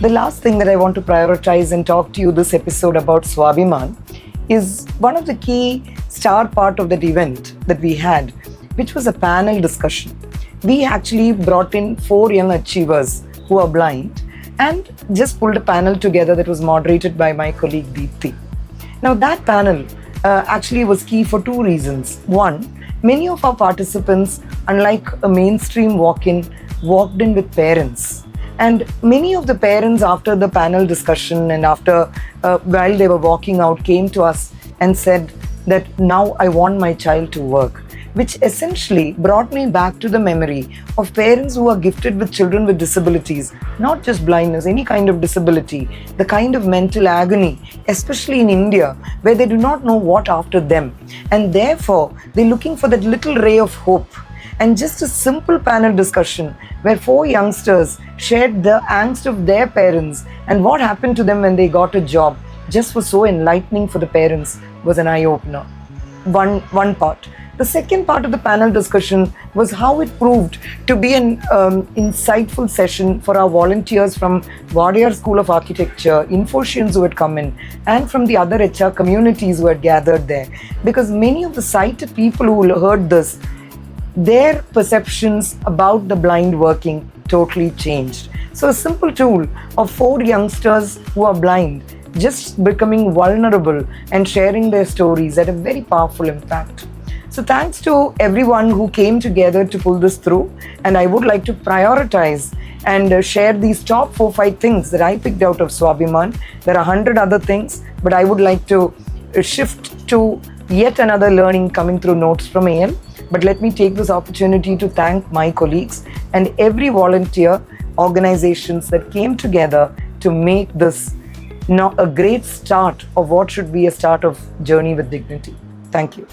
The last thing that I want to prioritize and talk to you this episode about Swabhimaan is one of the key star part of that event that we had, which was a panel discussion. We actually brought in 4 young achievers who are blind and just pulled a panel together that was moderated by my colleague Deepti. Now that panel actually was key for 2 reasons. One, many of our participants, unlike a mainstream walk-in, walked in with parents. And many of the parents, after the panel discussion and after while they were walking out, came to us and said that now I want my child to work, which essentially brought me back to the memory of parents who are gifted with children with disabilities, not just blindness, any kind of disability, the kind of mental agony, especially in India, where they do not know what after them. And therefore, they're looking for that little ray of hope. And just a simple panel discussion where 4 youngsters shared the angst of their parents and what happened to them when they got a job just was so enlightening for the parents, was an eye-opener. One part. The second part of the panel discussion was how it proved to be an insightful session for our volunteers from Wadiyar School of Architecture, Infosians who had come in, and from the other HR communities who had gathered there. Because many of the sighted people who heard this, their perceptions about the blind working totally changed. So a simple tool of 4 youngsters who are blind just becoming vulnerable and sharing their stories had a very powerful impact. So thanks to everyone who came together to pull this through, and I would like to prioritize and share these top 4-5 things that I picked out of Swabhimaan. There are 100 other things, but I would like to shift to yet another learning coming through notes from AL. But let me take this opportunity to thank my colleagues and every volunteer organizations that came together to make this a great start of what should be a start of Journey with Dignity. Thank you.